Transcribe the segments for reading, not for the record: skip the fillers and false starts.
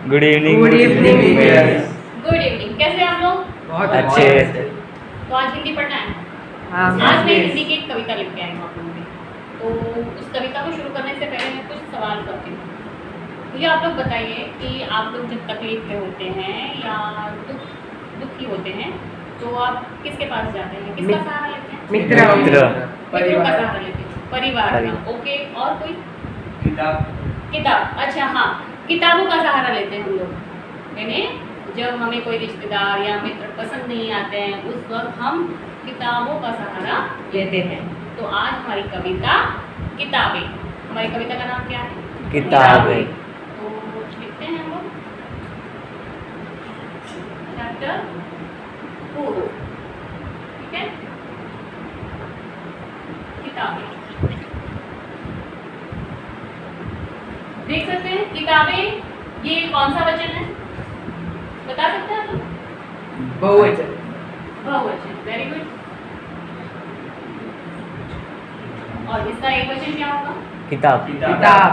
Good evening. Good evening. Good evening. कैसे आप लोग? बहुत अच्छे। तो आज हिंदी पढ़ना है। हाँ, आज मैं हिंदी की एक कविता लिख के आई हूँ आप लोगों में। तो उस कविता को शुरू करने से पहले मैं कुछ सवाल करती हूँ। मुझे आप लोग बताइए कि आप लोग जब तकलीफ में होते हैं या दुखी होते हैं तो आप किसके पास जाते हैं, किसका सहारा लेते हैं? मित्र। मित्रों का सहारा लेते हैं, परिवार का। ओके, और कोई? किताब। अच्छा, हाँ, किताबों का सहारा लेते हैं हम लोग। यानी जब हमें कोई रिश्तेदार या मित्र पसंद नहीं आते हैं उस वक्त हम किताबों का सहारा लेते हैं। तो आज हमारी कविता किताबें। हमारी कविता का नाम क्या है? किताबें। तो लिखते हैं हम लोग चैप्टर 4। ठीक है, किताबें। देख सकते हैं किताबें, ये कौन सा वचन है बता सकते हैं आप लोग? बहुवचन। बहुवचन। Very good. और इसका एक वचन क्या होगा? किताब। किताब।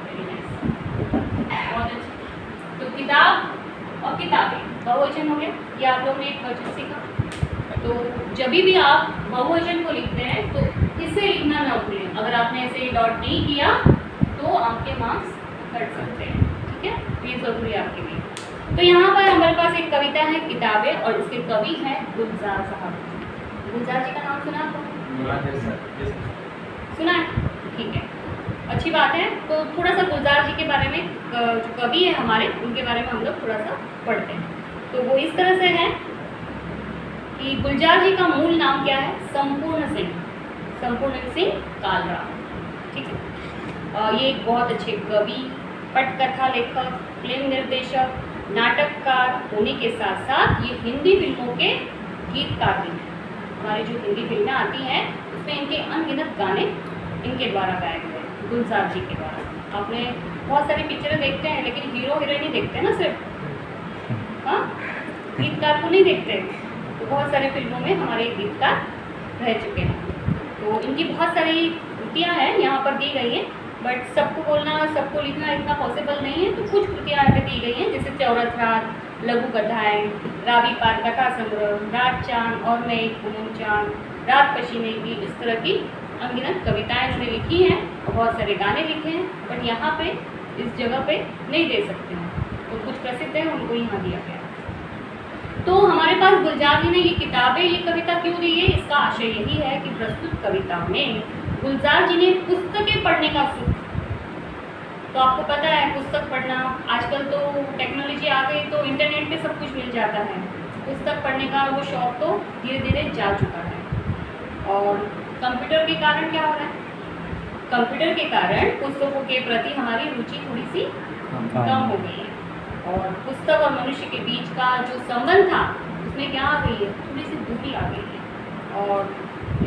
Very nice. बहुत अच्छा। तो किताब और किताबें बहुवचन हो गया। ये आप लोगों ने एक वचन सीखा। तो जब भी आप बहुवचन को लिखते हैं तो इसे लिखना ना भूलें। अगर आपने ऐसे डॉट नहीं किया तो आपके मार्क्स कट सकते हैं। ठीक है, ये जरूरी है आपके लिए। तो यहाँ पर हमारे पास एक कविता है किताबें और इसके कवि हैं गुलजार साहब। गुलजार जी का नाम सुना आपको? सुना है? ठीक है, अच्छी बात है। तो थोड़ा सा गुलजार जी के बारे में, जो कवि है हमारे, उनके बारे में हम लोग थोड़ा सा पढ़ते हैं। तो वो इस तरह से है कि गुलजार जी का मूल नाम क्या है? संपूर्ण सिंह। संपूर्ण सिंह कालरा। ठीक है, ये एक बहुत अच्छे कवि, पटकथा लेखक, फिल्म निर्देशक, नाटककार होने के साथ साथ ये हिंदी फिल्मों के गीतकार भी हैं। हमारी जो हिंदी फिल्में आती हैं उसमें इनके अनगिनत गाने इनके द्वारा गाए गए हैं, गुलजार जी के द्वारा। आपने बहुत सारी पिक्चरें देखते हैं लेकिन हीरो हीरोइन ही देखते हैं ना सिर्फ, हाँ, गीतकार को नहीं देखते। तो बहुत सारी फिल्मों में हमारे गीतकार रह चुके हैं। तो इनकी बहुत सारी कृतियाँ हैं यहाँ पर दी गई हैं, बट सबको बोलना, सबको लिखना इतना पॉसिबल नहीं है। तो कुछ कृतियाँ यहाँ पे दी गई हैं, जैसे चौरथ रात, लघु कथाएँ, रावी पार कथा संग्रह, रात चांद और मैं एक पूनम चांद, रात पसीने की, इस तरह की अनगिनत कविताएं उन्होंने लिखी हैं और बहुत सारे गाने लिखे हैं। बट यहाँ पे इस जगह पे नहीं दे सकते हैं, तो कुछ प्रसिद्ध है उनको यहाँ दिया गया। तो हमारे पास गुलजार जी ने ये किताबें, ये कविता क्यों दी है? इसका आशय यही है कि प्रस्तुत कविता में गुलजार जी ने पुस्तकें पढ़ने का सुख, तो आपको पता है पुस्तक पढ़ना, आजकल तो टेक्नोलॉजी आ गई तो इंटरनेट पे सब कुछ मिल जाता है। पुस्तक पढ़ने का वो शौक तो धीरे धीरे जा चुका है। और कंप्यूटर के कारण क्या हो रहा है? कंप्यूटर के कारण पुस्तकों के प्रति हमारी रुचि थोड़ी सी कम हो गई है। और पुस्तक और मनुष्य के बीच का जो संबंध था उसमें क्या आ गई है? थोड़ी सी दूरी आ गई है। और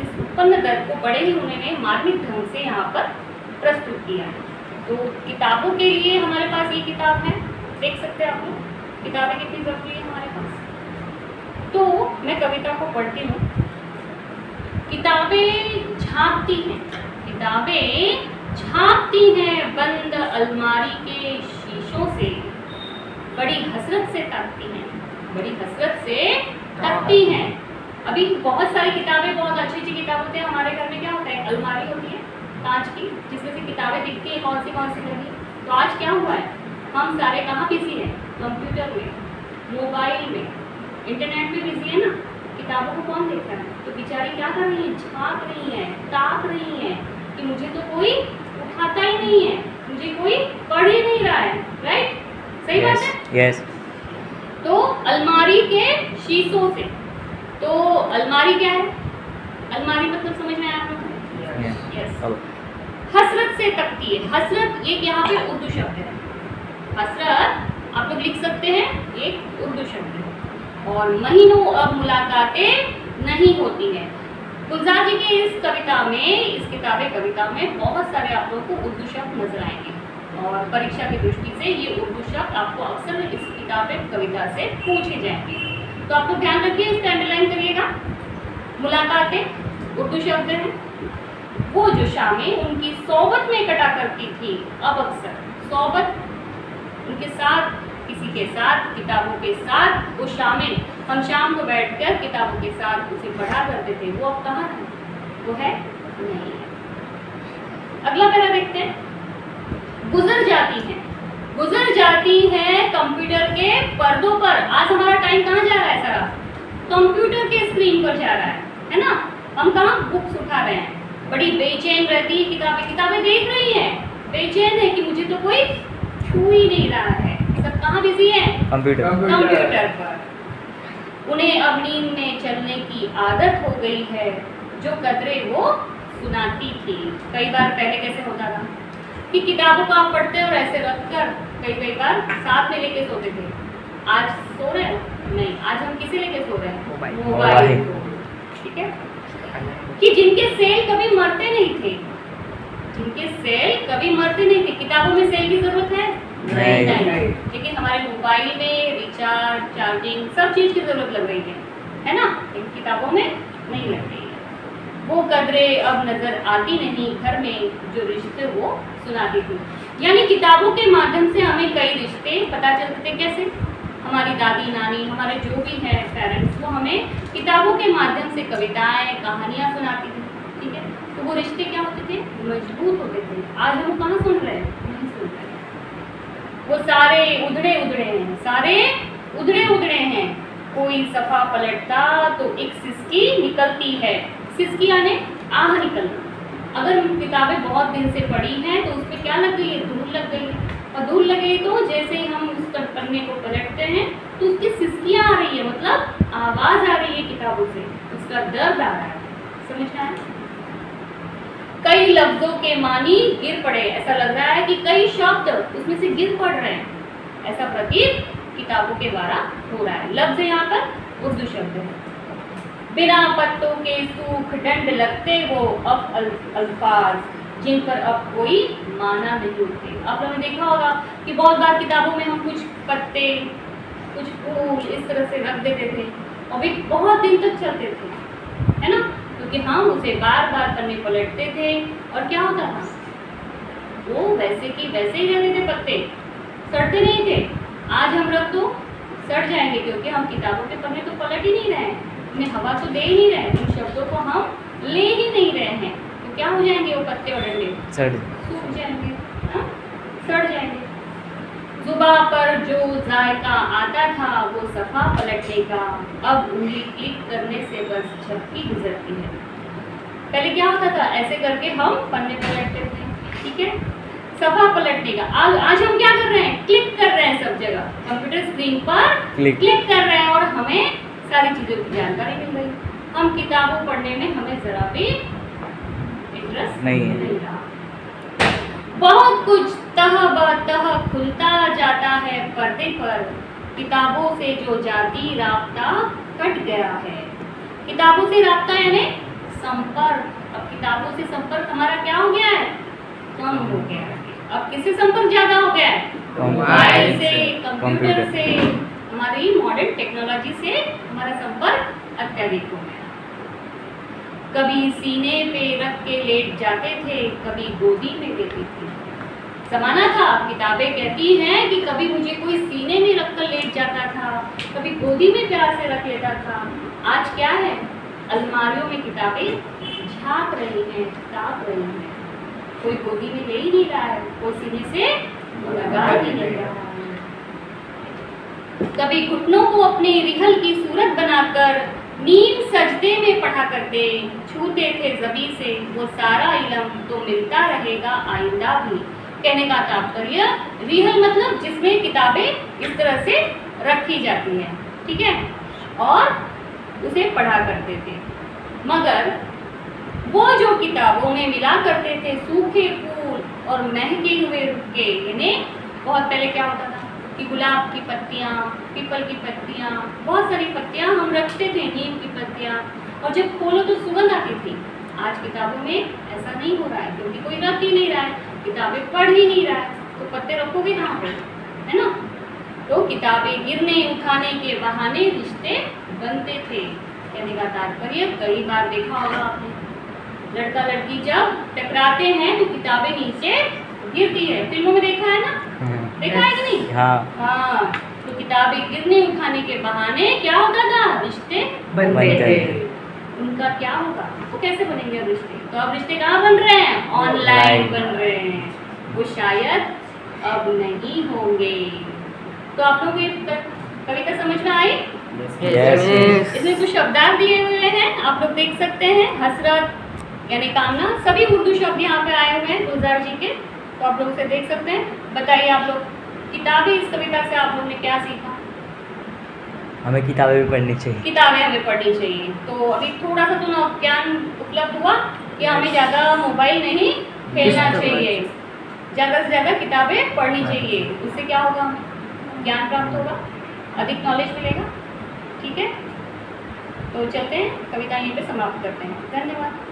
इस उत्पन्न दर को बड़े ही उन्होंने मार्मिक ढंग से यहाँ पर प्रस्तुत किया है। तो किताबों के लिए हमारे पास ये किताब है, देख सकते हैं आप लोग किताबें कितनी जरूरी है हमारे पास। तो मैं कविता को पढ़ती हूँ। किताबें झांकती हैं, किताबें झांकती हैं बंद अलमारी के शीशों से, बड़ी हसरत से ताकती हैं, बड़ी हसरत से ताकती हैं। अभी बहुत सारी किताबें, बहुत अच्छी अच्छी किताब होती है हमारे घर में। क्या होता है? अलमारी होती है कांच की, जिसमें से किताबें दिखती है कौन सी लगी। तो आज क्या हुआ है? हम सारे कहाँ बिजी हैं? कंप्यूटर में, मोबाइल में, इंटरनेट में बिजी है ना। किताबों को कौन देखता है? तो बेचारी क्या कर रही है? झांक रही है, ताक रही है कि मुझे तो कोई उठाता ही नहीं है, मुझे कोई पढ़ ही नहीं रहा है। राइट? सही बात है? यस। तो अलमारी के शीशों से, तो अलमारी क्या है? अलमारी मतलब समझ में आया आप लोगों को? यस। हसरत से तकती है। हसरत एक यहाँ पे उर्दू शब्द है। हसरत आप लोग लिख सकते हैं, एक उर्दू शब्द है। और महीनों अब मुलाकातें नहीं होती हैं। गुलजार जी के इस कविता में, इस किताबें कविता में बहुत सारे आप लोगों को उर्दू शब्द नजर आएंगे और परीक्षा की दृष्टि से ये उर्दू शब्द आपको अक्सर इस किताबें कविता से पूछे जाएंगे। तो आप लोग ध्यान रखिए, इसका अंडरलाइन करिएगा। मुलाकातें उर्दू शब्द है। वो जो शामें उनकी सोबत में कटा करती थी, अब अक्सर सोबत उनके साथ की के साथ, किताबों के साथ वो शामिल, हम शाम को बैठकर किताबों के साथ उसे पढ़ा करते थे, वो अब कहाँ है? वो है नहीं है। अगला पैरा देखते हैं। गुजर जाती है कंप्यूटर के पर्दों पर। आज हमारा टाइम कहाँ जा रहा है? सारा कंप्यूटर के स्क्रीन पर जा रहा है ना? हम कहाँ बुक्स उठा रहे हैं, बड़ी बेचैन रहती है, किताबें देख रही हैं, बेचैन है कि मुझे तो कोई छू ही नहीं रहा है। सब कहाँ बिजी है? कंप्यूटर पर। उन्हें अब नींद में चलने की आदत हो गई है, जो कतरे वो सुनाती थी। कई बार पहले कैसे होता था कि किताबों को आप पढ़ते और ऐसे रखकर कई बार साथ में लेके सोते थे। आज सो रहे हो? नहीं, आज हम किसे लेके सो रहे हैं? मोबाइल को। ठीक है, कि जिनके सेल कभी मरते नहीं थे, किताबों में सेल की जरूरत है? नहीं। लेकिन हमारे मोबाइल में रिचार्ज, चार्जिंग, सब चीज की जरूरत लग रही है ना? लेकिन किताबों में नहीं लग रही है। वो कदरें अब नजर आती नहीं घर में, जो रिश्ते वो सुनाती थी। यानी किताबों के माध्यम से हमें कई रिश्ते पता चलते थे। कैसे? हमारी दादी नानी, हमारे जो भी हैं पेरेंट्स, वो हमें किताबों के माध्यम से कविताएं, कहानियां सुनाती थी। ठीक है, तो वो रिश्ते क्या होते थे? मजबूत होते थे। आज हम कहाँ सुन रहे हैं? नहीं सुन रहे हैं। वो सारे उधड़े हैं। कोई सफा पलटता तो एक सिसकी निकलती है। सिसकी यानी आह निकलना। अगर किताबें बहुत दिन से पढ़ी हैं तो उसमें क्या लग गई है? धूल लग गई है। और धूल लगे तो जैसे ही हम उस पन्ने को पलटते हैं तो उसकी सिसकियाँ आ रही है, मतलब आवाज आ रही है किताबों से, उसका दर्द आ रहा है। समझ में आया? कई लफ्जों के मानी गिर पड़े। ऐसा लग रहा है कि कई शब्द उसमें से गिर पड़ रहे हैं, ऐसा प्रतीत किताबों के द्वारा हो रहा है। लफ्ज यहाँ पर उर्दू शब्द है। बिना पत्तों के सूख डंड लगते वो अब अल्फाज, जिन पर अब कोई माना नहीं होते। आप लोगों ने देखा होगा कि बहुत बार किताबों में हम कुछ पत्ते, कुछ फूल इस तरह से रख देते थे और वे बहुत दिन तक चलते थे, है ना? क्योंकि हम उसे बार बार पन्ने पलटते थे और क्या होता था? वो वैसे की वैसे ही रहते थे, पत्ते सड़ते नहीं थे। आज हम रख दो सड़ जाएंगे, क्योंकि हम किताबों के पन्ने तो पलट ही नहीं रहे हैं, उन्हें हवा तो दे ही नहीं रहे, उन शब्दों को हम ले ही नहीं रहे हैं। तो क्या हो जाएंगे वो पत्ते और डंडे? सूख जाएंगे, सड़ जाएंगे। जुबां पर जो जायका आता था वो सफ़ा पलटने का, अब उंगली क्लिक करने से बस झपकी गुजरती है। पहले क्या होता था? ऐसे करके हम पन्ने पलटते थे। ठीक है, सफ़ा पलटने का। आज हम क्या कर रहे हैं? क्लिक कर रहे हैं सब जगह, कंप्यूटर स्क्रीन पर क्लिक कर रहे हैं और हमें सारी चीज़ों की जानकारी मिल रही। हम किताबों पढ़ने में हमें जरा भी इंटरेस्ट नहीं रहा। बहुत कुछ तह ब तह खुलता जाता है पर्दे पर, किताबों से जो जाती राब्ता कट गया है। किताबों से राब्ता यानी संपर्क। अब किताबों से संपर्क हमारा क्या हो गया है? कम हो गया है। अब किससे संपर्क ज्यादा हो गया है? मोबाइल से, कंप्यूटर से, हमारी मॉडर्न टेक्नोलॉजी से हमारा संपर्क अत्यधिक हो गया। कभी सीने पे रख के लेट जाते थे, कभी गोदी में लेती थी। जमाना था, किताबें कहती हैं कि कभी मुझे कोई सीने में रखकर लेट जाता था, कभी गोदी में प्यार से रख लेता था। आज क्या है? अलमारियों में किताबें झांक रही हैं, ताक रही हैं। कोई गोदी में ले ही नहीं रहा है, कोई सीने से लगा ही नहीं रहा है। कभी घुटनों को अपने रिहल की सूरत बनाकर नीम सजदे में पढ़ा करते, छूते थे ज़बी से वो सारा इल्म तो मिलता रहेगा आइंदा भी। कहने का तात्पर्य, रिहल मतलब जिसमें किताबें इस तरह से रखी जाती हैं, ठीक है, और उसे पढ़ा करते थे। मगर वो जो किताबों में मिला करते थे सूखे फूल और महके हुए रुके, यानी बहुत पहले क्या होता था कि गुलाब की पत्तियाँ, पीपल की पत्तियाँ, बहुत सारी पत्तियाँ हम रखते थे, नीम की पत्तियाँ, और जब खोलो तो सुगंध आती थी। आज किताबों में ऐसा नहीं हो रहा है, क्योंकि कोई रख ही नहीं रहा है, किताबें पढ़ ही नहीं रहा है, तो पत्ते रखोगे कहाँ पे, है ना? तो किताबें गिरने उठाने के बहाने रिश्ते बनते थे। कहने का तात्पर्य, कई बार देखा होगा आपने, लड़का लड़की जब टकराते हैं तो किताबें नीचे गिरती है। फिल्मों में देखा है ना? देखा है कि नहीं? हाँ। तो किताबें गिरने उठाने के बहाने क्या होता था, रिश्ते बनते थे। उनका क्या होगा, वो कैसे बनेंगे अब रिश्ते? तो अब रिश्ते कहाँ बन रहे हैं, ऑनलाइन बन रहे हैं, वो शायद अब नहीं होंगे। तो आप लोग ये कविता समझ में आई? Yes. इसमें कुछ शब्दार्थ दिए हुए हैं, आप लोग देख सकते हैं। हसरत यानी कामना, सभी उर्दू शब्द यहाँ पे आए हुए हैं गुलजार जी के, तो आप लोग उसे देख सकते हैं। बताइए आप लोग, किताबें, इस कविता से आप लोग ने क्या सीखा? हमें किताबें भी पढ़नी चाहिए। किताबें हमें पढ़नी चाहिए। तो अभी थोड़ा सा तो ना ज्ञान उपलब्ध हुआ कि हमें ज़्यादा मोबाइल नहीं खेलना चाहिए, ज़्यादा से ज़्यादा किताबें पढ़नी चाहिए। उससे क्या होगा, ज्ञान प्राप्त होगा, अधिक नॉलेज मिलेगा। ठीक है, तो चलते हैं, कविता यहीं पे समाप्त करते हैं। धन्यवाद।